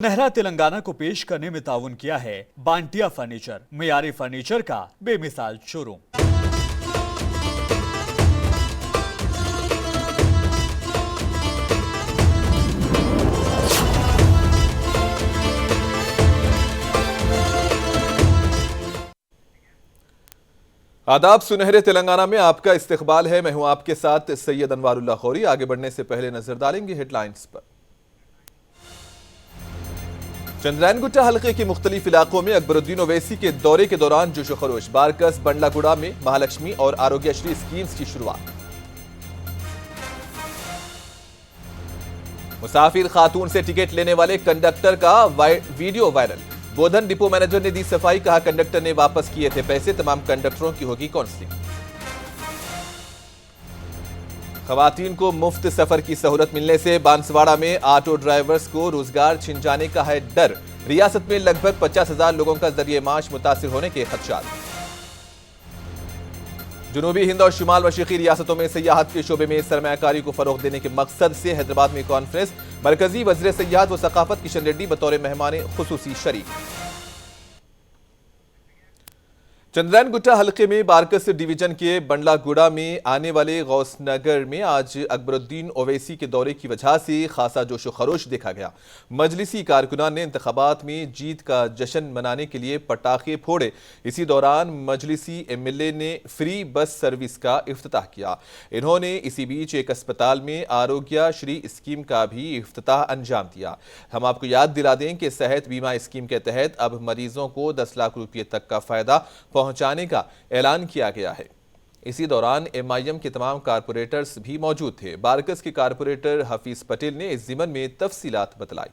सुनहरा तेलंगाना को पेश करने में ताउन किया है बांटिया फर्नीचर, मियारी फर्नीचर का बेमिसाल शोरूम। आदाब, सुनहरे तेलंगाना में आपका इस्तकबाल है। मैं हूं आपके साथ सैयद अनवारुल्लाह खौरी। आगे बढ़ने से पहले नजर डालेंगे हेडलाइंस पर। चंद्रायनगुट्टा हल्के के मुख्तलिफ इलाकों में अकबरुद्दीन ओवैसी के दौरे के दौरान जोशो खरोश। बारकस बंडलागुड़ा में महालक्ष्मी और आरोग्यश्री स्कीम्स की शुरुआत। मुसाफिर खातून से टिकट लेने वाले कंडक्टर का वीडियो वायरल। बोधन डिपो मैनेजर ने दी सफाई, कहा कंडक्टर ने वापस किए थे पैसे, तमाम कंडक्टरों की होगी काउंसलिंग। खवातीन को मुफ्त सफर की सहूलत मिलने से बांसवाड़ा में ऑटो ड्राइवर्स को रोजगार छिन जाने का है डर। रियासत में लगभग 50,000 लोगों का जरिए माश मुतासिर होने के खदशात। जनूबी हिंद और शुमाल मशरकी रियासतों में सयाहत के शोबे में सरमायाकारी को फरोग देने के मकसद से हैदराबाद में कॉन्फ्रेंस। मरकजी वज़ीर सयाहत व सकाफत किशन रेड्डी बतौर मेहमान खुसूसी शरीक। चंद्रायनगुट्टा हल्के में बारकस डिवीजन के बंडलागुड़ा में आने वाले गौसनगर में आज अकबरुद्दीन ओवैसी के दौरे की वजह से खासा जोशो खरोश देखा गया। मजलिसी कारकुनान ने इंतखाबात में जीत का जश्न मनाने के लिए पटाखे फोड़े। इसी दौरान मजलिसी एमएलए ने फ्री बस सर्विस का इफ्तिताह किया। इन्होंने इसी बीच एक अस्पताल में आरोग्यश्री स्कीम का भी इफ्तिताह अंजाम दिया। हम आपको याद दिला दें कि सेहत बीमा स्कीम के तहत अब मरीजों को 10 लाख रुपये तक का फायदा पहुंचाने का ऐलान किया गया है। इसी दौरान एमआईएम के तमाम कारपोरेटर्स भी मौजूद थे। बारकस के कारपोरेटर हफीज पटेल ने इस जिमन में तफसीलात बतलाई।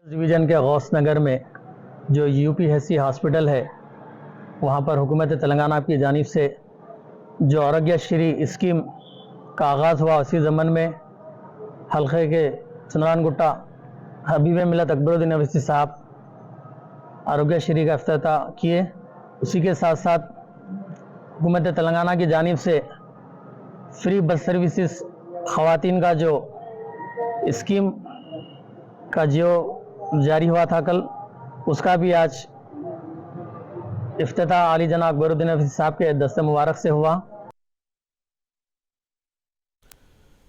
डिवीजन के गौसनगर में जो यूपीएससी हॉस्पिटल है, वहाँ पर हुकूमत तेलंगाना की जानिब से जो आरोग्यश्री स्कीम का आगाज़ हुआ, उसी ज़मन में हल्के के चंद्रायनगुट्टा हबीब मिलत अकबरुद्दीन ओवैसी साहब आरोग्यश्री का इफ्तिताह किए। उसी के साथ साथ हुकूमत तेलंगाना की जानिब से फ्री बस सर्विसेज ख़वातीन का जो स्कीम का जो जारी हुआ था कल, उसका भी आज इफ्तिताह आली जनाब अकबरुद्दीन ओवैसी साहब के दस्ते मुबारक से हुआ।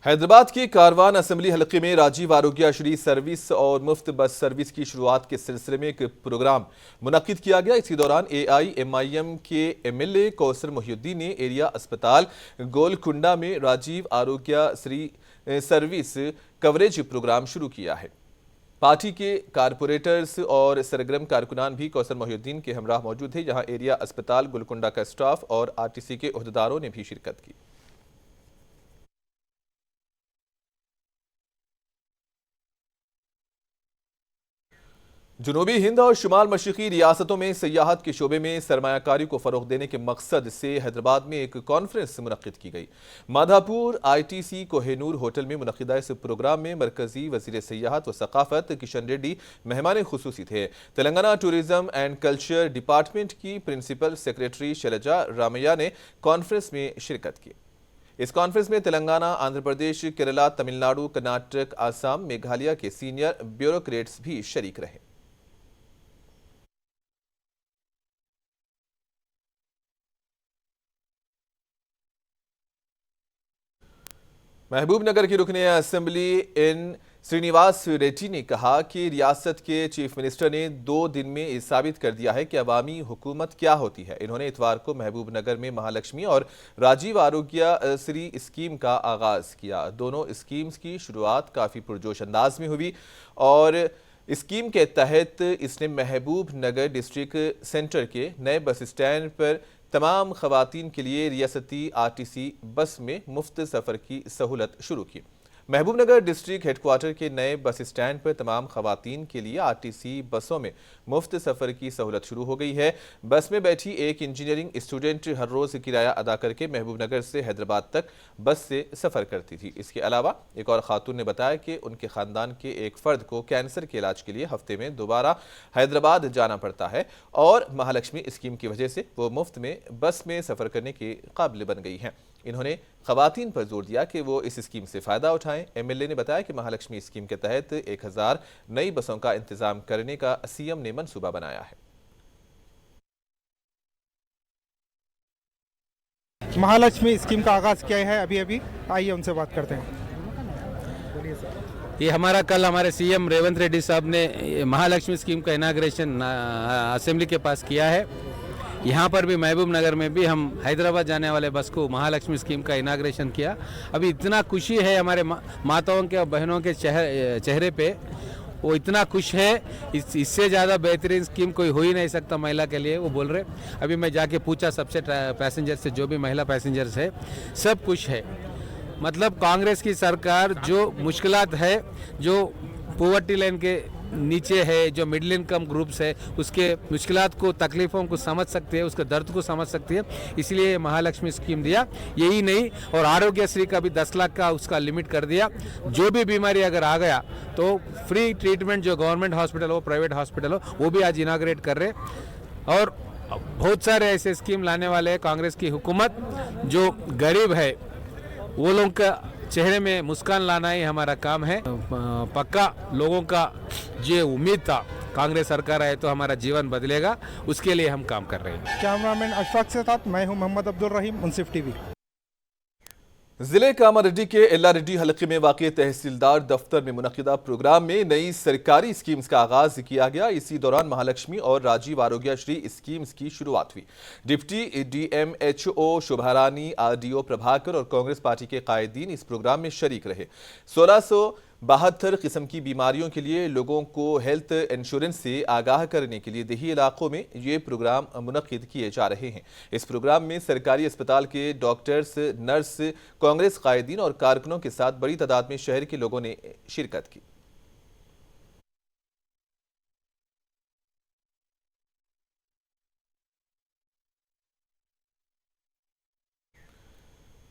हैदराबाद के कारवान असेंबली हलके में राजीव आरोग्यश्री सर्विस और मुफ्त बस सर्विस की शुरुआत के सिलसिले में एक प्रोग्राम मुनक्किद किया गया। इसी दौरान एआईएमआईएम के एमएलए कौसर मोहिउद्दीन ने एरिया अस्पताल गोलकुंडा में Rajiv Aarogyasri service coverage programme शुरू किया है। पार्टी के कारपोरेटर्स और सरगर्म कारकुनान भी कौसर मोहिउद्दीन के हमराह मौजूद थे। यहाँ एरिया अस्पताल गोलकुंडा का स्टाफ और आरटीसी के ओहदेदारों ने भी शिरकत की। जनूबी हिंद और शुमाल मशरकी रियासतों में सयाहत के शोबे में सरमायाकारी को फरोग देने के मकसद से हैदराबाद में एक कॉन्फ्रेंस मुनक्किद की गई। माधापुर आईटीसी कोहेनूर होटल में मुनक्किदा इस प्रोग्राम में मरकजी वज़ीर सयाहत व सकाफत किशन रेड्डी मेहमान खुसूसी थे। Telangana tourism and culture department की प्रिंसिपल सेक्रेटरी शैलजा रामैया ने कॉन्फ्रेंस में शिरकत की। इस कॉन्फ्रेंस में तेलंगाना, आंध्र प्रदेश, केरला, तमिलनाडु, कर्नाटक, आसाम, मेघालय के सीनियर ब्यूरोक्रेट्स भी शरीक रहे। महबूब नगर की रुकने असेंबली एन श्रीनिवास रेड्डी ने कहा कि रियासत के चीफ मिनिस्टर ने 2 दिन में ये साबित कर दिया है कि अवामी हुकूमत क्या होती है। इन्होंने इतवार को महबूब नगर में महालक्ष्मी और राजीव आरोग्यश्री स्कीम का आगाज किया। दोनों स्कीम्स की शुरुआत काफ़ी पुरजोश अंदाज में हुई और स्कीम के तहत इसने महबूब नगर डिस्ट्रिक्ट सेंटर के नए बस स्टैंड पर तमाम खवातीन के लिए रियासती आरटीसी बस में मुफ्त सफ़र की सहूलत शुरू की। महबूब नगर डिस्ट्रिक्ट हेडक्वार्टर के नए बस स्टैंड पर तमाम खवातीन के लिए आरटीसी बसों में मुफ्त सफ़र की सहूलत शुरू हो गई है। बस में बैठी एक इंजीनियरिंग स्टूडेंट हर रोज़ किराया अदा करके महबूब नगर से हैदराबाद तक बस से सफ़र करती थी। इसके अलावा एक और खातून ने बताया कि उनके ख़ानदान के एक फ़र्द को कैंसर के इलाज के लिए हफ्ते में दोबारा हैदराबाद जाना पड़ता है और महालक्ष्मी स्कीम की वजह से वो मुफ्त में बस में सफ़र करने के काबिल बन गई हैं। इन्होंने खवातीन पर जोर दिया कि वो इस स्कीम से फायदा उठाएं। एमएलए ने बताया कि महालक्ष्मी स्कीम के तहत 1000 नई बसों का इंतजाम करने का सीएम ने मंसूबा बनाया है। महालक्ष्मी स्कीम का आगाज़ किया है अभी आइए उनसे बात करते हैं। ये कल हमारे सीएम रेवंत रेड्डी साहब ने महालक्ष्मी स्कीम का इनाग्रेशन असेंबली के पास किया है। यहाँ पर भी महबूब नगर में भी हम हैदराबाद जाने वाले बस को महालक्ष्मी स्कीम का इनाग्रेशन किया। अभी इतना खुशी है हमारे माताओं के और बहनों के चेहरे पे, वो इतना खुश है, इससे ज़्यादा बेहतरीन स्कीम कोई हो ही नहीं सकता महिला के लिए, वो बोल रहे। अभी मैं जाके पूछा सबसे पैसेंजर से, जो भी महिला पैसेंजर्स है सब खुश है। मतलब कांग्रेस की सरकार जो मुश्किलात है, जो पॉवर्टी लाइन के नीचे है, जो मिडिल इनकम ग्रुप्स है, उसके मुश्किलात को, तकलीफ़ों को समझ सकती है, उसके दर्द को समझ सकती है, इसलिए महालक्ष्मी स्कीम दिया। यही नहीं, और आरोग्यश्री का भी 10 लाख का उसका लिमिट कर दिया। जो भी बीमारी अगर आ गया तो फ्री ट्रीटमेंट, जो गवर्नमेंट हॉस्पिटल हो, प्राइवेट हॉस्पिटल हो, वो भी आज इनाग्रेट कर रहे। और बहुत सारे ऐसे स्कीम लाने वाले हैं कांग्रेस की हुकूमत। जो गरीब है वो लोगों का चेहरे में मुस्कान लाना ही हमारा काम है। पक्का लोगों का जो उम्मीद था कांग्रेस सरकार आए तो हमारा जीवन बदलेगा, उसके लिए हम काम कर रहे हैं। कैमरामैन अशफाक के साथ मैं हूं मोहम्मद अब्दुल रहीम, मुंसिफ टीवी। जिले कामारेड्डी के एल्लारेड्डी हलके में वाक़ तहसीलदार दफ्तर में मुनक़िदा प्रोग्राम में नई सरकारी स्कीम्स का आगाज किया गया। इसी दौरान महालक्ष्मी और राजीव आरोग्यश्री स्कीम्स की शुरुआत हुई। डिप्टी DMHO शुभारानी, RDO प्रभाकर और कांग्रेस पार्टी के कायदीन इस प्रोग्राम में शरीक रहे। 1672 किस्म की बीमारियों के लिए लोगों को हेल्थ इंश्योरेंस से आगाह करने के लिए देही इलाकों में ये प्रोग्राम मुनक़िद किए जा रहे हैं। इस प्रोग्राम में सरकारी अस्पताल के डॉक्टर्स, नर्स, कांग्रेस कायदीन और कारकुनों के साथ बड़ी तादाद में शहर के लोगों ने शिरकत की।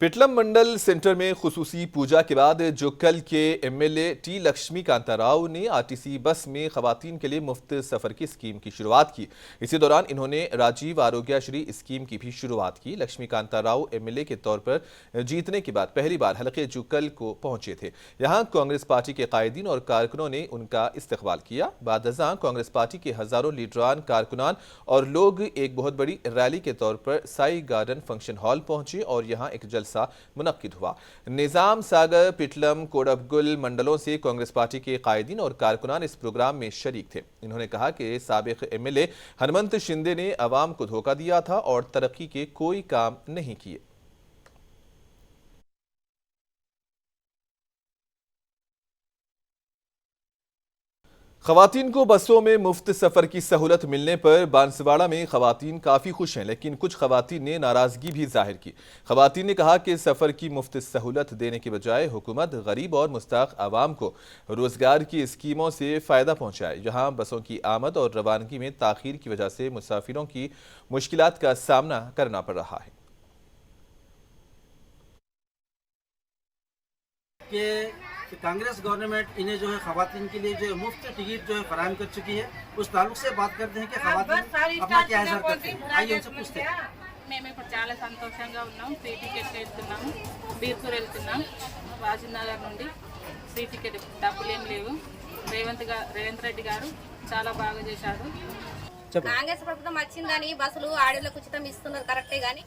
पिटलम मंडल सेंटर में खुसूसी पूजा के बाद जुक्कल के MLA T लक्ष्मी कांता राव ने RTC बस में खवातीन के लिए मुफ्त सफर की स्कीम की शुरुआत की। इसी दौरान इन्होंने राजीव आरोग्यश्री स्कीम की भी शुरुआत की। लक्ष्मी कांता राव MLA के तौर पर जीतने के बाद पहली बार हलके जुक्कल को पहुंचे थे। यहां कांग्रेस पार्टी के कायदीन और कारकुनों ने उनका इस्तकबाल किया। बाद अज़ां कांग्रेस पार्टी के हजारों लीडरान, कारकुनान और लोग एक बहुत बड़ी रैली के तौर पर साई गार्डन फंक्शन हॉल पहुंचे और यहां एक जलसा मुनक्किद हुआ। निजाम सागर, पिटलम, कोडबगुल मंडलों से कांग्रेस पार्टी के कायदीन और कारकुनान इस प्रोग्राम में शरीक थे। इन्होंने कहा कि साबिक MLA हनुमंत शिंदे ने अवाम को धोखा दिया था और तरक्की के कोई काम नहीं किए। खवातीन को बसों में मुफ्त सफर की सहूलत मिलने पर बांसवाड़ा में खवातीन काफी खुश हैं, लेकिन कुछ खवातीन ने नाराजगी भी जाहिर की। खवातीन ने कहा कि सफर की मुफ्त सहूलत देने के बजाय हुकूमत गरीब और मुस्ताक आवाम को रोजगार की स्कीमों से फायदा पहुंचाए। जहां बसों की आमद और रवानगी में ताखीर की वजह से मुसाफिरों की मुश्किलात का सामना करना पड़ रहा है। कि कांग्रेस गवर्नमेंट इन्हें जो है खवातीन के लिए जो है मुफ्त टिकट जो है फराहम कर चुकी है। उस ताल्लुक से बात करते हैं कि खवातीन अपना क्या एहसास करते हैं, आइए उनसे पूछते हैं। మేము ఇప్పుడు చాలా సంతోషంగా ఉన్నాం. ఫ్రీ టికెట్ వెళ్తున్నాము, బీర్పూర్ వెళ్తున్నాం. రాజీవ్ నగర్ నుండి ఫ్రీ టికెట్, డబ్బులు ఏం లేవు. రేవంత్ రెడ్డి గారు చాలా బాగా చేశారు. కాంగ్రెస్ ప్రభుత్వం వచ్చిందని బస్సులు ఆడోళ్ళకు ఉచితం ఇస్తున్నారు కరెక్టే, కానీ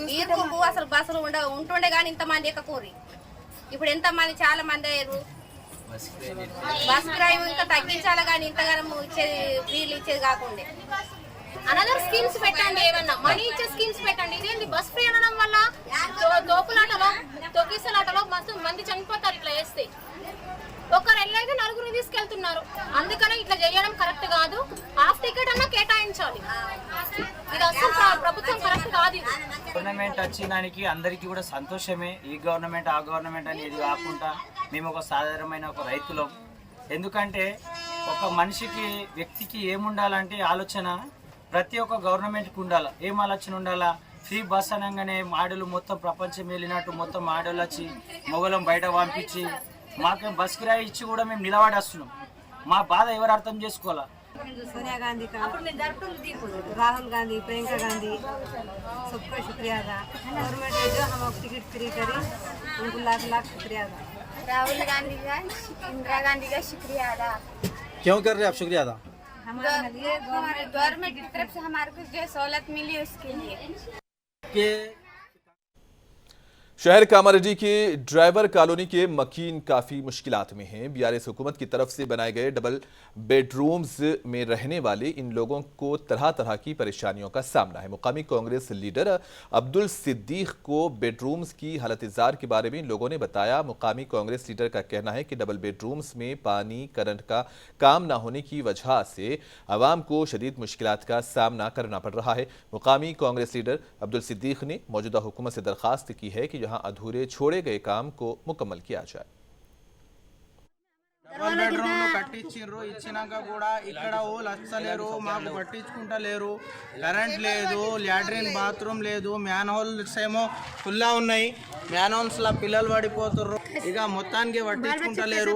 బీర్పూర్కు అసలు బస్సులు ఉంటుండే కానీ ఇంతమంది ఎక్కకూరి. ఇప్పుడు ఎంతమంది, చాలా మంది అయ్యారు. బస్ డ్రైవ్ ఇంకా తగ్గించాలి, కానీ ఇంతగానం ఇచ్చేది ఫ్రీలు ఇచ్చేది కాకుండా అనదర్ స్కీమ్స్ పెట్టండి, ఏమన్నా మనీ ఇచ్చే స్కీమ్స్ పెట్టండి. ఇదేంటి బస్ ఫ్రీ అనడం వల్ల తోపులాటలో, తొక్కిసలాటలో మస్తు మంది చనిపోతారు ఇట్లా చేస్తే. ఒకరు వెళ్ళాక నలుగురిని తీసుకెళ్తున్నారు. అందుకనే ఇట్లా చేయడం కరెక్ట్ కాదు. హాఫ్ టికెట్ అన్నా కేటాయించాలి. ఇది అసలు ప్రభుత్వం కరెక్ట్ కాదు. గవర్నమెంట్ వచ్చిన దానికి అందరికీ కూడా సంతోషమే. ఈ గవర్నమెంట్ ఆ గవర్నమెంట్ అనేది కాకుండా మేము ఒక సాధారణమైన ఒక రైతులం. ఎందుకంటే ఒక మనిషికి, వ్యక్తికి ఏముండాలంటే ఆలోచన ప్రతి ఒక్క గవర్నమెంట్కి ఉండాలి. ఏం ఆలోచన ఉండాలా? ఫ్రీ బస్ అనగానే ఆడోళ్ళు మొత్తం ప్రపంచం వెళ్ళినట్టు మొత్తం ఆడోళ్ళు వచ్చి మొగలం బయట పంపించి మాకు బస్ కిరాయి ఇచ్చి కూడా మేము నిలబడేస్తున్నాం. మా బాధ ఎవరు అర్థం చేసుకోవాలా? सोनिया गांधी का, राहुल गांधी, प्रियंका गांधी, सबका शुक्रिया अदा। गवर्नमेंट ने जो हम टिकट फ्री करी उनको लाख लाख शुक्रिया अदा। राहुल गांधी का, इंदिरा गांधी का शुक्रिया अदा। क्यों कर रहे हैं आप शुक्रिया अदा? हमारे लिए गवर्नमेंट की तरफ से हमारे को जो सहूलत मिली उसके लिए। शहर कामारेड्डी के ड्राइवर कॉलोनी के मकीन काफ़ी मुश्किलात में हैं। बीआरएस हुकूमत की तरफ से बनाए गए डबल बेडरूम्स में रहने वाले इन लोगों को तरह तरह की परेशानियों का सामना है। मुकामी कांग्रेस लीडर अब्दुल सिद्दीक को बेडरूम्स की हालत-ए-ज़ार के बारे में इन लोगों ने बताया। मुकामी कांग्रेस लीडर का कहना है कि डबल बेडरूम्स में पानी करंट का काम न होने की वजह से आवाम को शदीद मुश्किलात का सामना करना पड़ रहा है। मुकामी कांग्रेस लीडर अब्दुल सिद्दीक ने मौजूदा हुकूमत से दरख्वास्त की है कि अधूरे छोड़े गए काम को मुकम्मल किया जाए। డబల్ బెడ్రూమ్లు కట్టించిండ్రు, ఇచ్చినాక కూడా ఇక్కడ ఓళ్ళు వచ్చలేరు, మాకు పట్టించుకుంటలేరు. కరెంట్ లేదు, లాట్రిన్ బాత్రూమ్ లేదు, మ్యాన్ హోల్స్ ఏమో ఖుల్లా ఉన్నాయి. మ్యాన్ హోల్స్ లా పిల్లలు పడిపోతుర్రు. ఇక మొత్తానికి పట్టించుకుంటలేరు.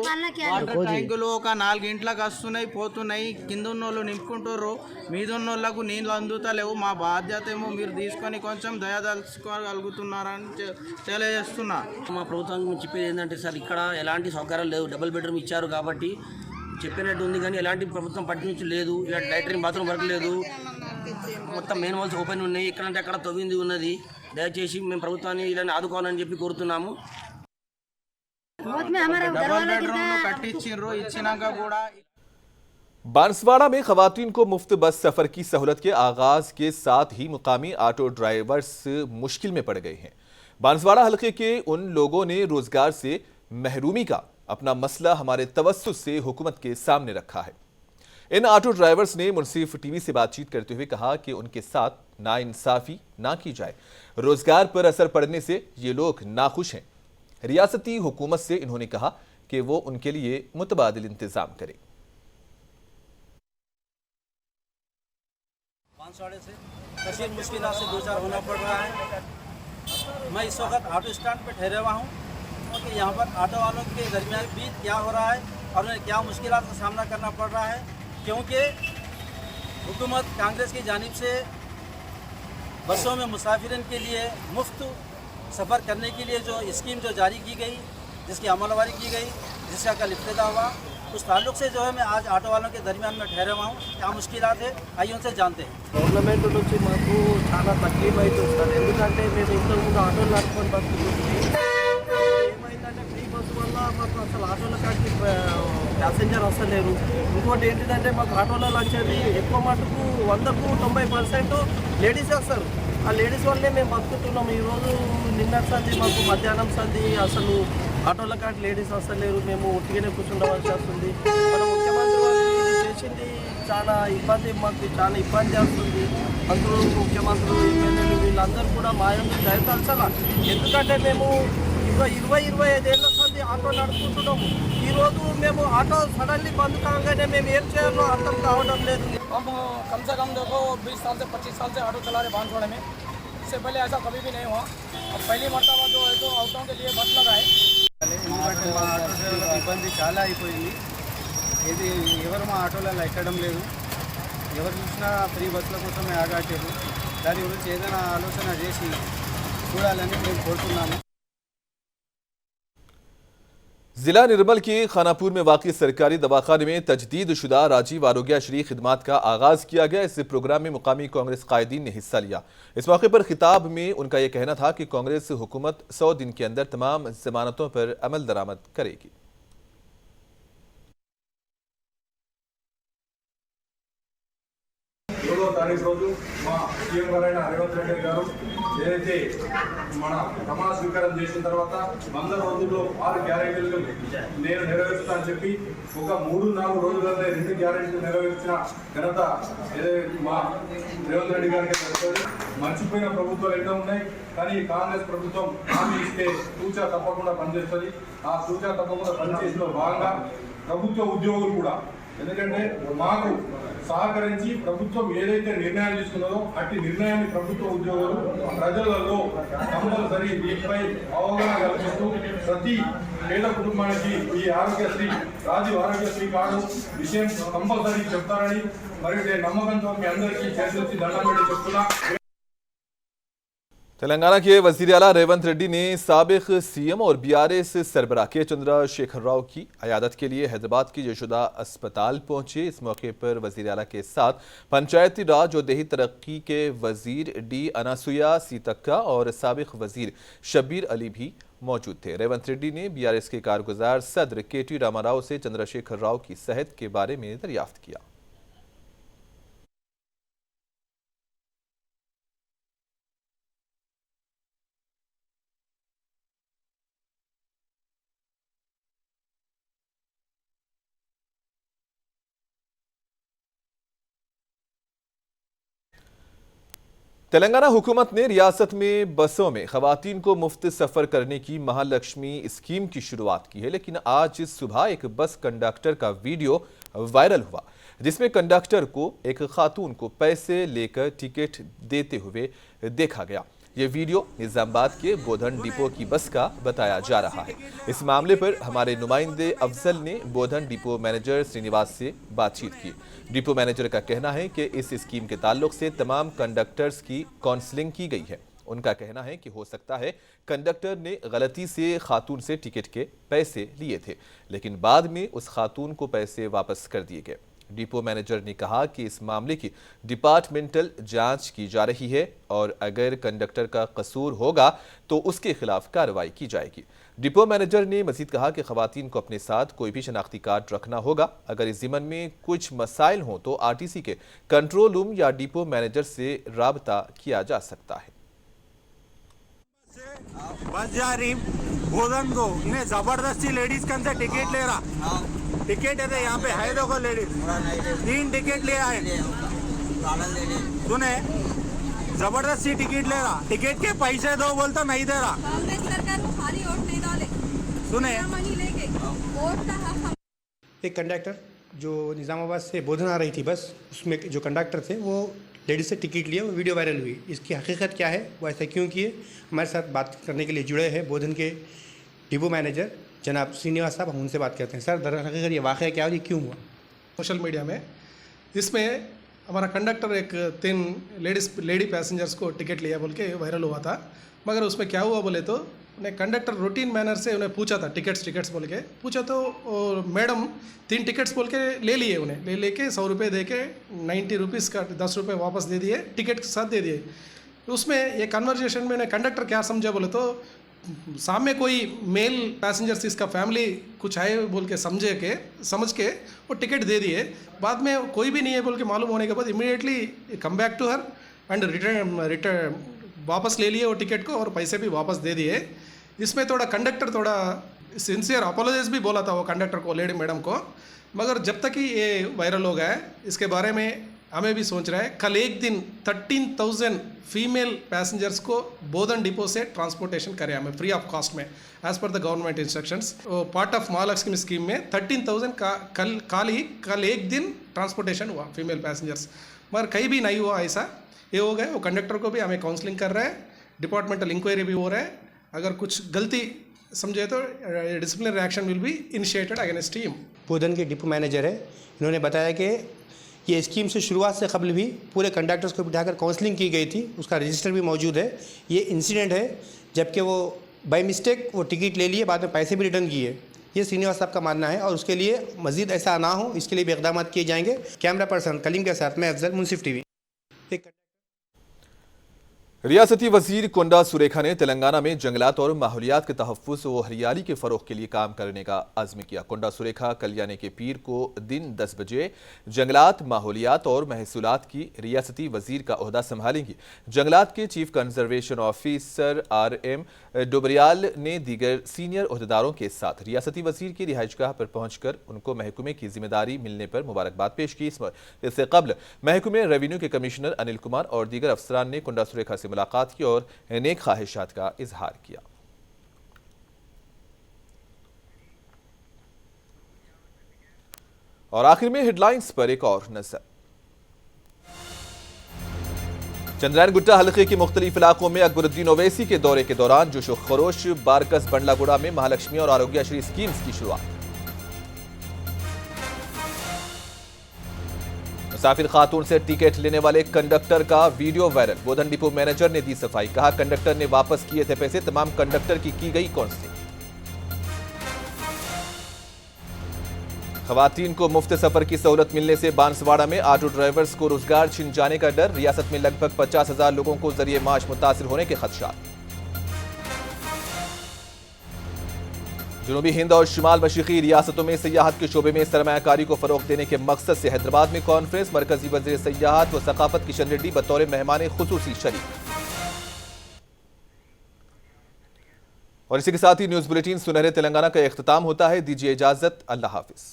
వాటర్ ట్యాంకులు ఒక 4 గంటలకు వస్తున్నాయి పోతున్నాయి. కింద ఉన్నోళ్ళు నింపుకుంటుర్రు, మీద ఉన్నోళ్ళకు నీళ్ళు అందుతలేవు. మా బాధ్యత ఏమో మీరు తీసుకొని కొంచెం దయదలుచుకోగలుగుతున్నారని తెలియజేస్తున్నా. మా ప్రభుత్వం చెప్పేది ఏంటంటే సార్, ఇక్కడ ఎలాంటి సౌకర్యాలు లేవు. డబుల్ బెడ్రూమ్ ఇచ్చారు కాబట్టి చెప్పినట్టు ఉంది, కానీ ఎలాంటి ప్రభుత్వం పట్టించి లేదు. ఇక్కడ లాట్రిన్ బాత్రూమ్ వర్క్ లేదు, మొత్తం మెయిన్ వాల్స్ ఓపెన్ ఉన్నాయి, ఎక్కడంటే అక్కడ తవ్వింది ఉన్నది. దయచేసి మేము ప్రభుత్వాన్ని ఇలా ఆదుకోవాలని చెప్పి కోరుతున్నాము. డబల్ బెడ్రూమ్లు కట్టించిండ్రు, ఇచ్చినాక కూడా बांसवाड़ा में खवातीन को मुफ्त बस सफर की सहूलत के आगाज के साथ ही मुकामी ऑटो ड्राइवर्स मुश्किल में पड़ गए हैं। बांसवाड़ा हलके के उन लोगों ने रोजगार से महरूमी का अपना मसला हमारे तवस्सुस से हुकूमत के सामने रखा है। इन ऑटो ड्राइवर्स ने मुनसिफ टीवी से बातचीत करते हुए कहा कि उनके साथ नाइंसाफी ना की जाए। रोजगार पर असर पड़ने से ये लोग नाखुश हैं। रियासती हुकूमत से इन्होंने कहा कि वो उनके लिए मुतबादिल इंतजाम करे। बांसवाड़े से कशीर मुश्किल से 2-4 होना पड़ रहा है। मैं इस वक्त ऑटो स्टैंड पर ठहरे हुआ हूँ, क्योंकि यहाँ पर ऑटो वालों के दरमियान बीच क्या हो रहा है और उन्हें क्या मुश्किलात का सामना करना पड़ रहा है। क्योंकि हुकूमत कांग्रेस की जानिब से बसों में मुसाफिरन के लिए मुफ्त सफ़र करने के लिए जो स्कीम जो जारी की गई, जिसकी अमलवारी की गई, जिसका कल इफ्तिताह हुआ, उस ताल्लुक से जो है मैं आज ऑटो वालों के दरमियान में ठहरे हुआ हूँ। क्या मुश्किलात है आइए उनसे जानते हैं। గవర్నమెంట్ నుంచి మాకు చాలా తక్లీఫ్ అవుతుంది సార్. ఎందుకంటే మేము ఇంతకుముందు ఆటోలు నడుపుకొని బతుకుతుంది. ఏమైందంటే ఫ్రీ బస్సు వల్ల మాకు అసలు ఆటోల కాడికి ప్యాసింజర్ వస్తలేరు. ఇంకోటి ఏంటిదంటే మాకు ఆటోలలో వచ్చేది ఎక్కువ మటుకు 100కు 90% లేడీస్ వస్తారు. ఆ లేడీస్ వల్లే మేము బతుకుతున్నాం. ఈరోజు నిన్నటి సంది మాకు మధ్యాహ్నం సంది అసలు ఆటోల కాడికి లేడీస్ వస్తలేరు. మేము ఒట్టిగానే కూర్చుండవలసి వస్తుంది. మన ముఖ్యమంత్రి వాళ్ళు ఇది చేసింది చాలా ఇబ్బంది, మాకు చాలా ఇబ్బంది చేస్తుంది. మంత్రులు, ముఖ్యమంత్రులు, ఎమ్మెల్యేలు వీళ్ళందరూ కూడా మా యొక్క దయతలచాల. ఎందుకంటే మేము 20-25 ఏళ్ళ సంది ఆటో నడుపుకుంటున్నాము. ఈరోజు మేము ఆటో సడన్లీ బంద్ కాగానే మేము ఏం చేయాలో అర్థం కావడం లేదు. हम कम से कम देखो 20 साल से 25 साल से ऑटो चला रहे बांसवाड़े में। इससे पहले ऐसा कभी भी नहीं हुआ। अब पहली मरतबा जो है तो ऑटो के लिए बस लगा है। ఎందుకంటే మా ఆటో డ్రైవర్లకు ఇబ్బంది చాలా అయిపోయింది. ఇది ఎవరు మా ఆటోలలో ఎక్కడం లేదు. ఎవరు చూసినా ఫ్రీ బస్సుల కోసమే ఆగాటారు. దాని గురించి ఏదైనా ఆలోచన చేసి చూడాలని మేము కోరుతున్నాము. जिला निर्मल के खानापुर में वाक़ई सरकारी दवाखाने में तजदीद शुदा राजीव आरोग्यश्री खिदमात का आगाज़ किया गया। इस प्रोग्राम में मुकामी कांग्रेस कायदीन ने हिस्सा लिया। इस मौके पर खिताब में उनका यह कहना था कि कांग्रेस हुकूमत 100 दिन के अंदर तमाम जमानतों पर अमल दरामद करेगी। రోజు మా సీఎం గారైన రేవంత్ రెడ్డి గారు ఏదైతే మన ప్రమాణ స్వీకారం చేసిన తర్వాత 100 రోజుల్లో 6 గ్యారెంటీలు నేను నెరవేరుస్తా అని చెప్పి ఒక 3-4 రోజులలో 2 గ్యారెంటీలు నెరవేర్చిన ఘనత ఏదైతే మా రేవంత్ రెడ్డి గారికి తెలుస్తుంది. మర్చిపోయిన ప్రభుత్వాలు ఎన్నో ఉన్నాయి, కానీ కాంగ్రెస్ ప్రభుత్వం హామీ ఇస్తే సూచన తప్పకుండా పనిచేస్తుంది. ఆ సూచన తప్పకుండా పనిచేసిన భాగంగా ప్రభుత్వ ఉద్యోగులు కూడా, ఎందుకంటే మాకు సహకరించి ప్రభుత్వం ఏదైతే నిర్ణయాలు తీసుకున్నదో అట్టి నిర్ణయాన్ని ప్రభుత్వ ఉద్యోగులు ప్రజలలో కంపల్సరీ దీనిపై అవగాహన కల్పిస్తూ ప్రతి ప్రతి పేద కుటుంబానికి ఈ ఆరోగ్యశ్రీ రాజీవ్ ఆరోగ్యశ్రీ కార్డు విషయం కంపల్సరీ చెప్తారని మరియు నేను నమ్మకంతో మీ అందరికీ చేతులెత్తి దండం పెట్టి చెప్తున్నా। तेलंगाना के वजीर आला रेवंत रेड्डी ने साबिक सीएम और बीआरएस सरबराह के चंद्रशेखर राव की अयादत के लिए हैदराबाद की यशोदा अस्पताल पहुंचे। इस मौके पर वजीर आला के साथ पंचायती राज और देही तरक्की के वजीर डी अनासुया सीतक्का और साबिक वजीर शब्बीर अली भी मौजूद थे। रेवंत रेड्डी ने बीआरएस के कारगुजार सदर केटी रामाराव से चंद्रशेखर राव की सेहत के बारे में दरियाफ्त किया। तेलंगाना हुकूमत ने रियासत में बसों में खवातीन को मुफ्त सफर करने की महालक्ष्मी स्कीम की शुरुआत की है, लेकिन आज सुबह एक बस कंडक्टर का वीडियो वायरल हुआ जिसमें कंडक्टर को एक खातून को पैसे लेकर टिकट देते हुए देखा गया। ये वीडियो निजामाबाद के बोधन डिपो की बस का बताया जा रहा है। इस मामले पर हमारे नुमाइंदे अफजल ने बोधन डिपो मैनेजर श्रीनिवास से बातचीत की। डिपो मैनेजर का कहना है कि इस स्कीम के ताल्लुक से तमाम कंडक्टर्स की काउंसलिंग की गई है। उनका कहना है कि हो सकता है कंडक्टर ने गलती से खातून से टिकट के पैसे लिए थे, लेकिन बाद में उस खातून को पैसे वापस कर दिए गए। डिपो मैनेजर ने कहा कि इस मामले की डिपार्टमेंटल जांच की जा रही है और अगर कंडक्टर का कसूर होगा तो उसके खिलाफ कार्रवाई की जाएगी। डिपो मैनेजर ने मजीद कहा कि खवातीन को अपने साथ कोई भी शनाख्ती कार्ड रखना होगा। अगर इस ज़िमन में कुछ मसाइल हों तो आरटीसी के कंट्रोल रूम या डिपो मैनेजर से राबता किया जा सकता है। बस जा रही भोजन को इन्हें जबरदस्ती लेडीज के अंदर टिकट ले रहा, टिकट है यहाँ पे है देखो लेडीज 3 टिकट ले आए, सुने जबरदस्ती टिकट ले रहा, टिकट के पैसे दो बोलता नहीं दे रहा, सुने। एक कंडक्टर जो निज़ामाबाद से बोधन आ रही थी बस, उसमें जो कंडक्टर थे वो लेडीज से टिकट लिया, वो वीडियो वायरल हुई। इसकी हकीकत क्या है, वो ऐसा क्यों किए, हमारे साथ बात करने के लिए जुड़े हैं बोधन के डिपो मैनेजर जनाब श्रीनिवास साहब। हम उनसे बात करते हैं। सर दरअसल ये वाक़या क्या और ये क्यों हुआ? सोशल मीडिया में इसमें हमारा कंडक्टर एक 3 लेडी पैसेंजर्स को टिकट लिया बोल के वायरल हुआ था, मगर उसमें क्या हुआ बोले तो उन्हें कंडक्टर रूटीन मैनर से उन्हें पूछा था टिकट्स बोल के पूछा तो मैडम 3 टिकट्स बोल के ले लिए, उन्हें लेके 100 रुपये दे के 90 रुपीज़ का 10 रुपये वापस दे दिए, टिकट के साथ दे दिए। उसमें ये कन्वर्जेशन में कंडक्टर क्या समझा बोले तो सामने कोई मेल पैसेंजर्स इसका फैमिली कुछ है बोल के समझ के वो टिकट दे दिए। बाद में कोई भी नहीं है बोल के मालूम होने के बाद immediately come back to her and return वापस ले लिए वो टिकट को और पैसे भी वापस दे दिए। इसमें थोड़ा कंडक्टर थोड़ा सिंसियर अपोलोजाइज भी बोला था वो कंडक्टर को, लेडी मैडम को, मगर जब तक ही ये वायरल हो गया है इसके बारे में हमें भी सोच रहा है। कल एक दिन 13,000 फीमेल पैसेंजर्स को बोधन डिपो से ट्रांसपोर्टेशन करें हमें फ्री ऑफ कॉस्ट में as per the government instructions. Part of Mahalakshmi scheme में 13,000 का कल एक दिन ट्रांसपोर्टेशन हुआ फीमेल पैसेंजर्स, मगर कहीं भी नहीं हुआ ऐसा। ये हो गए वो कंडक्टर को भी हमें काउंसलिंग कर रहा है, डिपार्टमेंटल इंक्वायरी भी हो रहा है। अगर कुछ गलती समझे तो disciplinary action will be initiated against him. Bodhan के डिपो मैनेजर है, इन्होंने बताया कि ये स्कीम से शुरुआत से कबल भी पूरे कंडक्टर्स को बिठाकर काउंसलिंग की गई थी, उसका रजिस्टर भी मौजूद है। ये इंसिडेंट है जबकि वो बाय मिस्टेक वो टिकट ले लिए, बाद में पैसे भी रिटर्न किए। ये श्रीनिवास साहब का मानना है और उसके लिए मजीद ऐसा ना हो इसके लिए भी इक़दाम किए जाएंगे। कैमरा पर्सन कलीम के साथ मैं अफजल, मुंसिफ टीवी। रियासती वजीर कोंडा सुरेखा ने तेलंगाना में जंगलात और माहौलियात के तहफ़्फ़ुज़ व हरियाली के फ़रोग़ के लिए काम करने का आज़्म किया। कोंडा सुरेखा कल यानी कि पीर को दिन 10 बजे जंगलात, माहौलियात और महसूलात की रियासती वजीर का ओहदा संभालेंगी। जंगलात के chief conservation officer RM Dobriyal ने दीगर सीनियर ओहदेदारों के साथ रियासती वजीर की रिहाइशगाह पर पहुंचकर उनको महकमे की जिम्मेदारी मिलने पर मुबारकबाद पेश की। इससे कबल महकमे रेवेन्यू के कमिश्नर अनिल कुमार और दीगर अफसरान ने कोंडा सुरेखा से मुलाकात की और नेक ख्वाहिशात का इजहार किया। और आखिर में हेडलाइंस पर एक और नजर। चंद्रायन गुट्टा हल्के के मुख्तलिफ इलाकों में अकबरुद्दीन ओवैसी के दौरे के दौरान जोश व खरोश। बारकस बंडलागुड़ा में महालक्ष्मी और आरोग्यश्री स्कीम्स की शुरुआत। मुसाफिर खातून से टिकट लेने वाले कंडक्टर का वीडियो वायरल। बोधन डिपो मैनेजर ने दी सफाई, कहा कंडक्टर ने वापस किए थे पैसे, तमाम कंडक्टर की गई काउंसलिंग। खवातीन को मुफ्त सफर की सहूलत मिलने से बांसवाड़ा में ऑटो ड्राइवर्स को रोजगार छिन जाने का डर। रियासत में लगभग 50,000 लोगों को जरिए माश मुतासिर होने के खदशात। जनूबी हिंद और शिमाल मशरिकी रियासतों में सयाहत के शोबे में सरमायाकारी को फरोग देने के मकसद से हैदराबाद में कॉन्फ्रेंस। मरकजी वजीर सयाहत व सकाफत किशन रेड्डी बतौर मेहमान खुसूसी शरीक। और इसी के साथ ही न्यूज बुलेटिन सुनहरे तेलंगाना का इख्तिताम होता है। दीजिए इजाजत, अल्लाह हाफिज।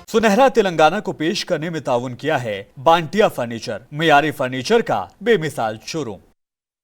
सुनहरा तेलंगाना को पेश करने में ताउन किया है बांटिया फर्नीचर, मियारी फर्नीचर का बेमिसाल शोरूम।